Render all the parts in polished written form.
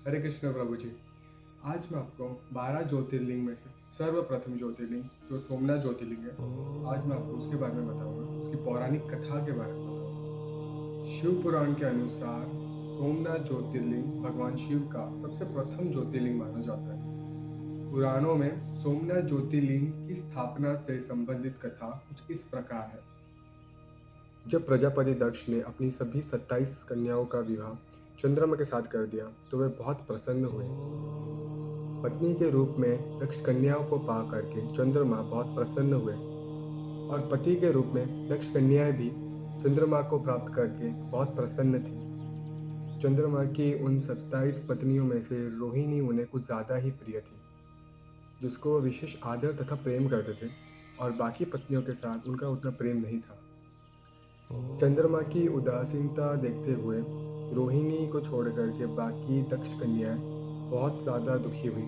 हरे कृष्ण प्रभु जी। आज मैं आपको 12 ज्योतिर्लिंग में से सर्वप्रथम ज्योतिर्लिंग जो सोमनाथ ज्योतिर्लिंग है, आज मैं आपको उसके बारे में बताऊंगा, उसकी पौराणिक कथा के बारे में बताऊंगा। शिव पुराण के अनुसार सोमनाथ ज्योतिर्लिंग भगवान शिव का सबसे प्रथम ज्योतिर्लिंग माना जाता है। पुराणों में सोमनाथ ज्योतिर्लिंग की स्थापना से संबंधित कथा कुछ इस प्रकार है। जब प्रजापति दक्ष ने अपनी सभी 27 कन्याओं का विवाह चंद्रमा के साथ कर दिया तो वे बहुत प्रसन्न हुए। पत्नी के रूप में दक्ष कन्याओं को पा करके चंद्रमा बहुत प्रसन्न हुए और पति के रूप में दक्ष कन्याएं भी चंद्रमा को प्राप्त करके बहुत प्रसन्न थी। चंद्रमा की उन 27 पत्नियों में से रोहिणी उन्हें कुछ ज़्यादा ही प्रिय थी, जिसको वो विशेष आदर तथा प्रेम करते थे, और बाकी पत्नियों के साथ उनका उतना प्रेम नहीं था। चंद्रमा की उदासीनता देखते हुए रोहिणी को छोड़कर के बाकी दक्ष कन्याएं बहुत ज़्यादा दुखी हुई।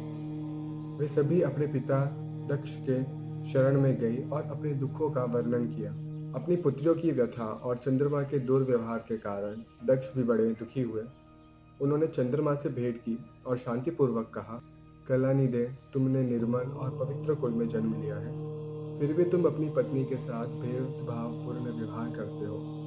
वे सभी अपने पिता दक्ष के शरण में गई और अपने दुखों का वर्णन किया। अपनी पुत्रियों की व्यथा और चंद्रमा के दुर्व्यवहार के कारण दक्ष भी बड़े दुखी हुए। उन्होंने चंद्रमा से भेंट की और शांतिपूर्वक कहा, कलानिधे, तुमने निर्मल और पवित्र कुल में जन्म लिया है, फिर भी तुम अपनी पत्नी के साथ भेदभावपूर्ण व्यवहार करते हो।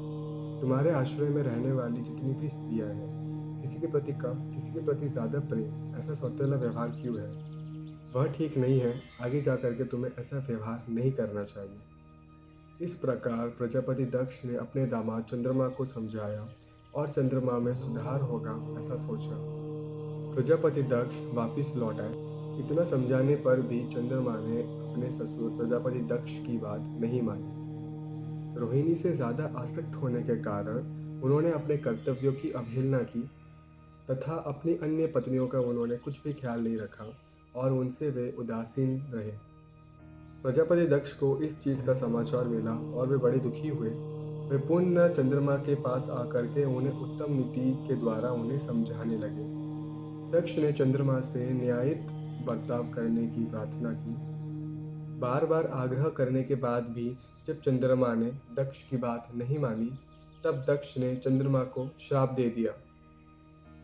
तुम्हारे आश्रय में रहने वाली जितनी भी स्त्रियां हैं, किसी के प्रति कम, किसी के प्रति ज़्यादा प्रेम, ऐसा सौतेला व्यवहार क्यों है? वह ठीक नहीं है। आगे जाकर के तुम्हें ऐसा व्यवहार नहीं करना चाहिए। इस प्रकार प्रजापति दक्ष ने अपने दामाद चंद्रमा को समझाया और चंद्रमा में सुधार होगा ऐसा सोचा। प्रजापति दक्ष वापिस लौट आए। इतना समझाने पर भी चंद्रमा ने अपने ससुर प्रजापति दक्ष की बात नहीं मानी। रोहिणी से ज़्यादा आसक्त होने के कारण उन्होंने अपने कर्तव्यों की अवहेलना की तथा अपनी अन्य पत्नियों का उन्होंने कुछ भी ख्याल नहीं रखा और उनसे वे उदासीन रहे। प्रजापति दक्ष को इस चीज़ का समाचार मिला और वे बड़े दुखी हुए। वे पुनः चंद्रमा के पास आकर के उन्हें उत्तम नीति के द्वारा उन्हें समझाने लगे। दक्ष ने चंद्रमा से न्यायित बर्ताव करने की प्रार्थना की। बार बार आग्रह करने के बाद भी जब चंद्रमा ने दक्ष की बात नहीं मानी, तब दक्ष ने चंद्रमा को श्राप दे दिया।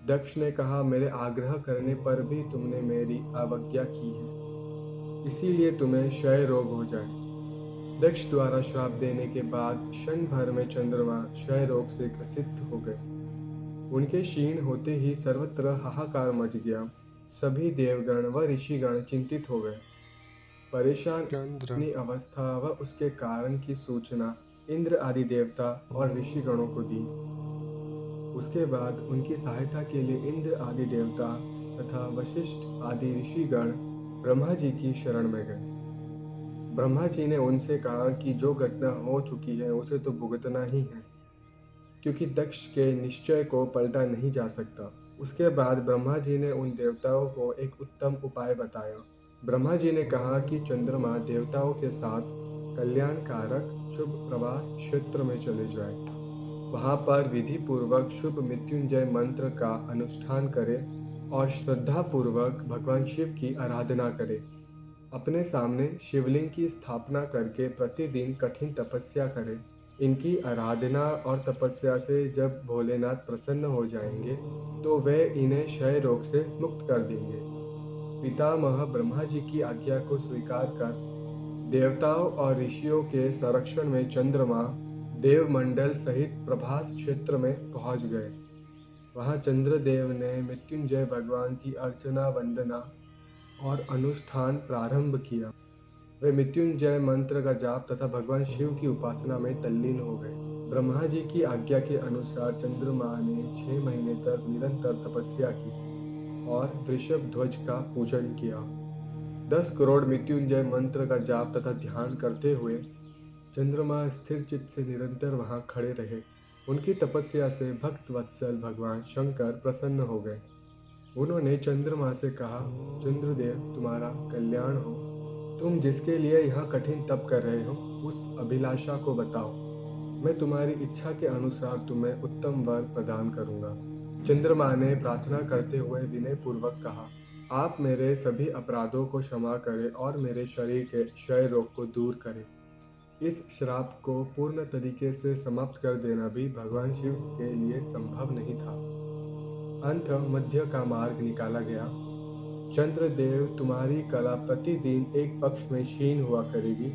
दक्ष ने कहा, मेरे आग्रह करने पर भी तुमने मेरी अवज्ञा की है, इसीलिए तुम्हें क्षय रोग हो जाए। दक्ष द्वारा श्राप देने के बाद क्षण भर में चंद्रमा क्षय रोग से ग्रसित हो गए। उनके क्षीण होते ही सर्वत्र हाहाकार मच गया। सभी देवगण व ऋषिगण चिंतित हो गए। परेशान चंद्र अपनी अवस्था व उसके कारण की सूचना इंद्र आदि देवता और ऋषिगणों को दी। उसके बाद उनकी सहायता के लिए इंद्र आदि देवता तथा वशिष्ठ आदि ऋषिगण ब्रह्मा जी की शरण में गए। ब्रह्मा जी ने उनसे कहा कि जो घटना हो चुकी है उसे तो भुगतना ही है, क्योंकि दक्ष के निश्चय को पलटा नहीं जा सकता। उसके बाद ब्रह्मा जी ने उन देवताओं को एक उत्तम उपाय बताया। ब्रह्मा जी ने कहा कि चंद्रमा देवताओं के साथ कल्याणकारक शुभ प्रवास क्षेत्र में चले जाए। वहाँ पर विधि पूर्वक शुभ मृत्युंजय मंत्र का अनुष्ठान करे और श्रद्धा पूर्वक भगवान शिव की आराधना करे। अपने सामने शिवलिंग की स्थापना करके प्रतिदिन कठिन तपस्या करे। इनकी आराधना और तपस्या से जब भोलेनाथ प्रसन्न हो जाएंगे तो वे इन्हें क्षय रोग से मुक्त कर देंगे। पितामह ब्रह्मा जी की आज्ञा को स्वीकार कर देवताओं और ऋषियों के संरक्षण में चंद्रमा देवमंडल सहित प्रभास क्षेत्र में पहुंच गए। वहां चंद्रदेव ने मृत्युंजय भगवान की अर्चना, वंदना और अनुष्ठान प्रारंभ किया। वे मृत्युंजय मंत्र का जाप तथा भगवान शिव की उपासना में तल्लीन हो गए। ब्रह्मा जी की आज्ञा के अनुसार चंद्रमा ने 6 महीने तक निरंतर तपस्या की और वृषभ ध्वज का पूजन किया। 10 करोड़ मृत्युंजय मंत्र का जाप तथा ध्यान करते हुए चंद्रमा स्थिर चित्त से निरंतर वहां खड़े रहे। उनकी तपस्या से भक्त वत्सल भगवान शंकर प्रसन्न हो गए। उन्होंने चंद्रमा से कहा, चंद्रदेव, तुम्हारा कल्याण हो। तुम जिसके लिए यह कठिन तप कर रहे हो, उस अभिलाषा को बताओ। मैं तुम्हारी इच्छा के अनुसार तुम्हें उत्तम वर प्रदान करूंगा। चंद्रमा ने प्रार्थना करते हुए विनय पूर्वक कहा, आप मेरे सभी अपराधों को क्षमा करें और मेरे शरीर के क्षय रोग को दूर करें। इस श्राप को पूर्ण तरीके से समाप्त कर देना भी भगवान शिव के लिए संभव नहीं था। अंत मध्य का मार्ग निकाला गया। चंद्रदेव, तुम्हारी कला प्रतिदिन एक पक्ष में क्षीण हुआ करेगी,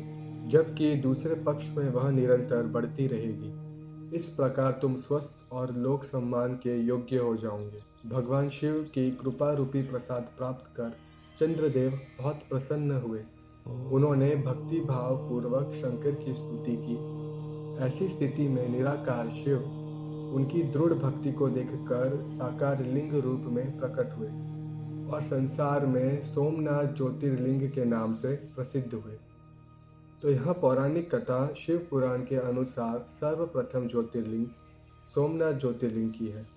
जबकि दूसरे पक्ष में वह निरंतर बढ़ती रहेगी। इस प्रकार तुम स्वस्थ और लोक सम्मान के योग्य हो जाओगे। भगवान शिव की कृपा रूपी प्रसाद प्राप्त कर चंद्रदेव बहुत प्रसन्न हुए। उन्होंने भक्ति भाव पूर्वक शंकर की स्तुति की। ऐसी स्थिति में निराकार शिव उनकी दृढ़ भक्ति को देखकर साकार लिंग रूप में प्रकट हुए और संसार में सोमनाथ ज्योतिर्लिंग के नाम से प्रसिद्ध हुए। तो यह पौराणिक कथा शिव पुराण के अनुसार सर्वप्रथम ज्योतिर्लिंग सोमनाथ ज्योतिर्लिंग की है।